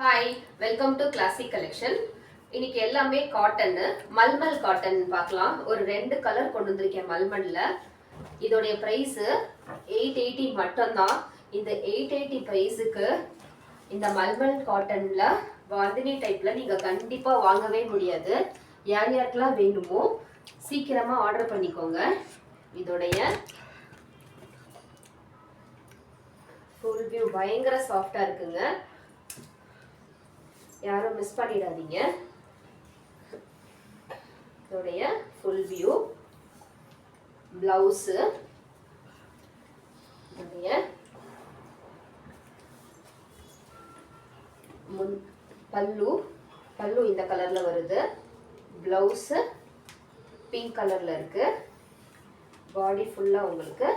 Hi, welcome to classic collection. இன்னைக்கு எல்லாமே cotton, mulmul cotton பார்க்கலாம். ஒரு 2 கலர் கொண்டு வந்திருக்கேன் மல்மல்ல. இதோடைய பிரைஸ் 880 மட்டும்தான். இந்த 880 பிரைஸுக்கு இந்த மல்மல் காட்டன்ல பாந்தினி டைப்ல நீங்க கண்டிப்பா வாங்கவே முடியாது. யார் யாருக்கெல்லாம் வேணுமோ சீக்கிரமா ஆர்டர் பண்ணிக்கோங்க. இதோடைய ஃபுல் வியூ பயங்கர சாஃப்டா இருக்குங்க. யாரும் மிஸ் பண்ணிடாதீங்க. இதோடைய ஃபுல் வியூ, பிளவுஸ், இதோடைய பல்லு இந்த கலர்ல வருது. பிளவுஸ் பிங்க் கலர்ல இருக்கு. பாடி ஃபுல்லா உங்களுக்கு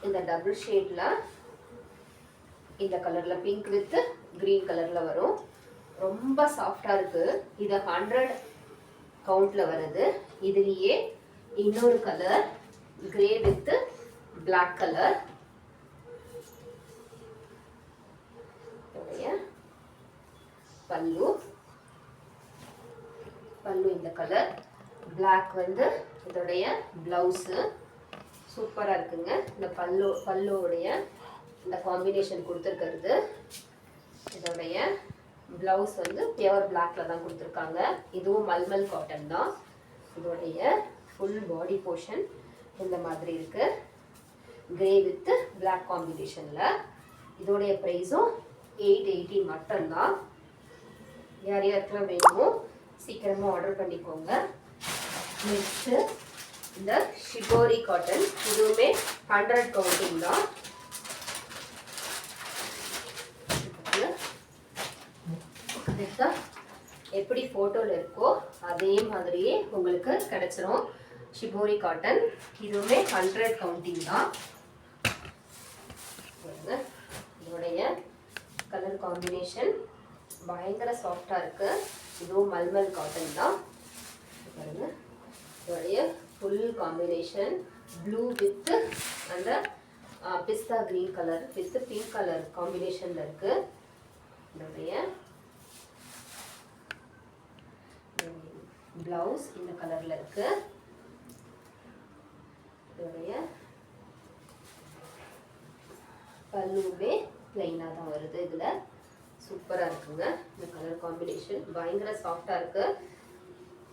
இந்த டபுள் ஷேட்ல இந்த கலர்ல பிங்க் வித் கிரீன் கலர்ல வரும். ரொம்ப சாஃப்டா இருக்கு. இது 100 கவுண்ட்ல வருது. இதுலயே இன்னொரு colour grey with black colour. பல்லு இந்த கலர், பிளாக் வந்து இதோடைய பிளவுஸ். சூப்பரா இருக்குங்க. இந்த பல்லுடைய இந்த காம்பினேஷன் கொடுத்துருக்கிறது. இதோடைய பிளவுஸ் வந்து பியூர் பிளாக்ல தான் கொடுத்துருக்காங்க. இதுவும் மல்மல் காட்டன் தான். இதோடைய ஃபுல் பாடி போர்ஷன் இந்த மாதிரி இருக்கு, கிரே வித் பிளாக் காம்பினேஷன்ல. இதோடைய ப்ரைஸும் 880 மட்டும்தான். யார் யாருக்கெல்லாம் வேணுமோ சீக்கிரமா ஆர்டர் பண்ணிக்கோங்க. நெக்ஸ்ட் இந்த ஷிபோரி காட்டன், இதுவுமே 100 கவுண்டிங் தான். எப்படி போட்டோல இருக்கோ அதே மாதிரியே உங்களுக்கு கிடைச்சிரும். ஷிபோரி காட்டன், இதுவுமே 100 கவுண்டிங் தான். இதோடைய கலர் காம்பினேஷன் பயங்கர சாஃப்டா இருக்கு. இதுவும் மல்மல் காட்டன் தான். பாருங்க, இதோடைய ஃபுல் காம்பினேஷன் ப்ளூ வித் அந்த pista green colour with pink colour காம்பினேஷன்ல இருக்கு. இதோடைய பிளவுஸ் இந்த கலர்ல இருக்கு. இதோடைய பல்லுவே பிளைனா தான் வருது. இதுல சூப்பரா இருக்குங்க. இந்த கலர் காம்பினேஷன் பயங்கர சாஃப்டா இருக்கு.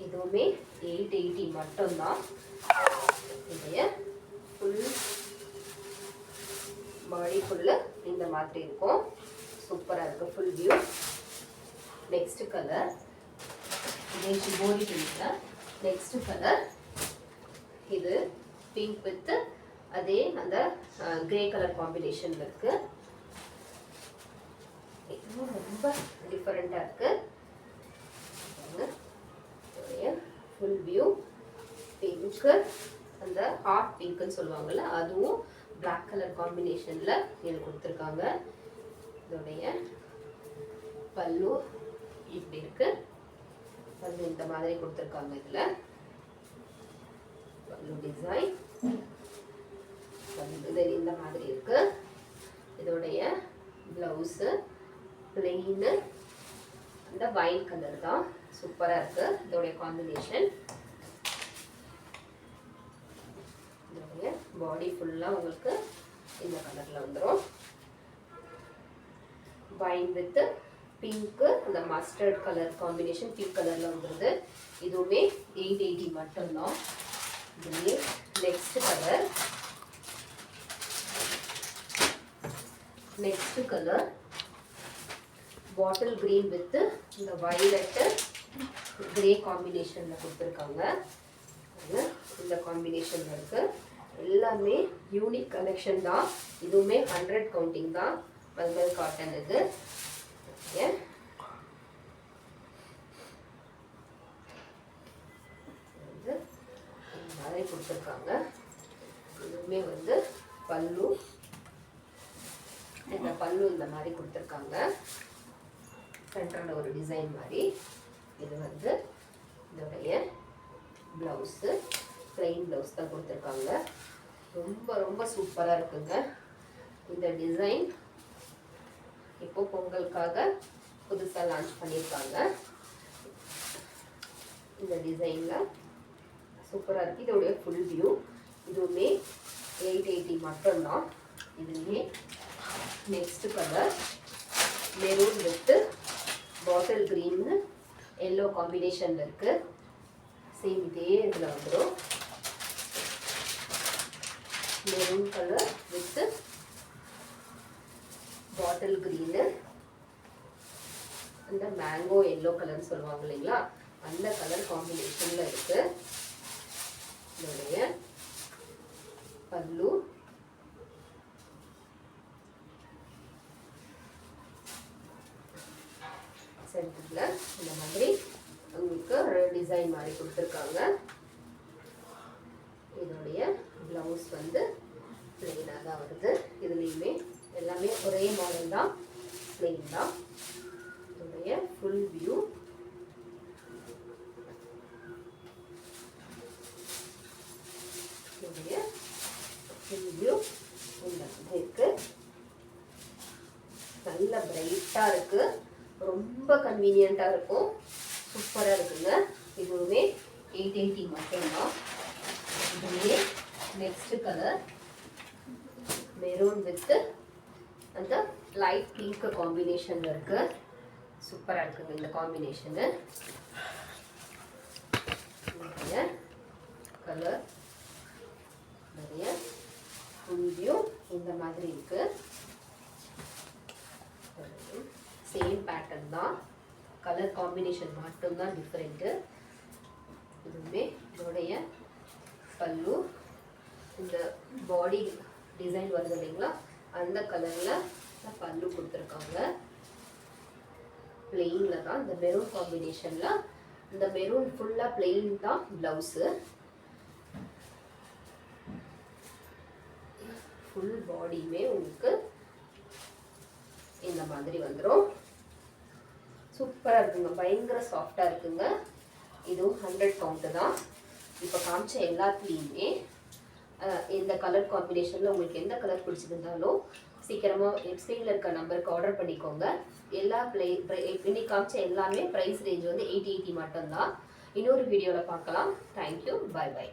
இதுவுமே 880 மட்டும்தான். இதோடைய ஃபுல் பாடி ஃபுல்லு இந்த மாதிரி இருக்கும். சூப்பரா இருக்கு ஃபுல் வியூ. நெக்ஸ்ட் கலர் இதே ஷிபோரி பிங்க்ல நெக்ஸ்ட் கலர். இது பிங்க் வித் அதே அந்த கிரே கலர் காம்பினேஷன்ல இருக்கு. இதுவும் ரொம்ப டிஃபரெண்டா இருக்கு. ஃபுல் வியூ பிங்க், அந்த ஹாட் பிங்க்னு சொல்லுவாங்கல்ல, அதுவும் பிளாக் கலர் காம்பினேஷன்ல இது கொடுத்துருக்காங்க. இதோடைய பல்லு இப்படி இருக்கு. பல்லு இந்த மாதிரி கொடுத்துருக்காங்க. இதுல பல்லு டிசைன் இது இந்த மாதிரி இருக்கு. இதோடைய பிளவுஸ் பிளெயின் அந்த வைன் கலர் தான். சூப்பரா இருக்கு இதோடைய காம்பினேஷன். இதோடைய பாடி ஃபுல்லா உங்களுக்கு இந்த கலர்ல வந்துடும். வைன் வித் பிங்க், இந்த மஸ்டர்ட் கலர் காம்பினேஷன் பிங்க் கலர்ல வந்துருது. இதுவுமே 880 மட்டும்தான். இதுலயே next colour bottle green with இந்த வயலட் கிரே காம்பினேஷன்ல கொடுத்துருக்காங்க. இந்த காம்பினேஷன்ல இருக்கு. எல்லாமே யூனிக் கலெக்ஷன் தான். இதுவுமே 100 கவுண்டிங் தான். மல்மல் காட்டன் இது. இந்த மாதிரி கொடுத்துருக்காங்க. இதுவுமே வந்து பல்லு, இந்த பல்லு இந்த மாதிரி கொடுத்துருக்காங்க. சென்டர்ல ஒரு டிசைன் மாதிரி. இது வந்து இதோடைய பிளவுஸ் பிளெயின் பிளவுஸ் தான் கொடுத்துருக்காங்க. ரொம்ப ரொம்ப சூப்பரா இருக்குங்க. இந்த டிசைன் இப்போ பொங்கலுக்காக புதுசாக லான்ச் பண்ணியிருக்காங்க. இந்த டிசைனில் சூப்பராக இருக்குது. இதோடைய ஃபுல் வியூ. இதுவுமே 880 மட்டும்தான். இதுவே next colour maroon with bottle green yellow காம்பினேஷனில் இருக்குது. சேம் இதே இதில் வந்துடும். Maroon colour with bottle green, அந்த மேங்கோ எல்லோ கலர்னு சொல்லுவாங்க இல்லைங்களா, அந்த கலர் காம்பினேஷனில் இருக்கு. இதோடைய பல்லு சென்டரில் இந்த மாதிரி உங்களுக்கு டிசைன் மாதிரி கொடுத்துருக்காங்க. இதோடைய ப்ளவுஸ் வந்து பிளெயினாக தான் வருது. இதுலேயுமே எல்லாமே ஒரே மாடல் தான், பிளெயின் தான். இதோடைய ஃபுல் வியூ. இதோடைய ஃபுல் வியூ இந்த இருக்கு. நல்ல பிரைட்டாக இருக்கு, ரொம்ப கன்வீனியண்ட்டாக இருக்கும், சூப்பராக இருக்குங்க. இதுவுமே 880 மட்டும்தான். இதுவே நெக்ஸ்ட் கலர் மெரூன் வித் அந்த லைட் பிங்க் காம்பினேஷன்ல இருக்கு. சூப்பராக இருக்குங்க இந்த காம்பினேஷனு. நிறைய கலர், நிறைய ஃபுல் வியூ இந்த மாதிரி இருக்கு. சேம் பேட்டர்ன் தான், கலர் காம்பினேஷன் மட்டும்தான் டிஃப்ரெண்ட்டு. இதுவுமே இதோடைய பல்லு இந்த பாடி டிசைன் வருது இல்லைங்களா, அந்த கலரில் பல்லு கொடுத்துருக்காங்க. பிளெயினில் தான் இந்த மெரூன் காம்பினேஷனில், இந்த மெரூன் ஃபுல்லாக பிளெயின் தான் ப்ளவுஸு. ஃபுல் பாடியுமே உங்களுக்கு இந்த மாதிரி வந்துடும். சூப்பராக இருக்குங்க, பயங்கர சாஃப்டாக இருக்குங்க. இதுவும் 100 கவுண்ட்டு தான். இப்போ காமிச்ச எல்லாத்துலேயுமே இந்த கலர் காம்பினேஷனில் உங்களுக்கு எந்த கலர் பிடிச்சிருந்தாலும் சீக்கிரமாக ஸ்க்ரீனில் இருக்க நம்பருக்கு ஆர்டர் பண்ணிக்கோங்க. எல்லா இன்னைக்கு காமிச்ச எல்லாமே ப்ரைஸ் ரேஞ்ச் வந்து 880 மட்டும்தான். இன்னொரு வீடியோவில் பார்க்கலாம். Thank you, bye by.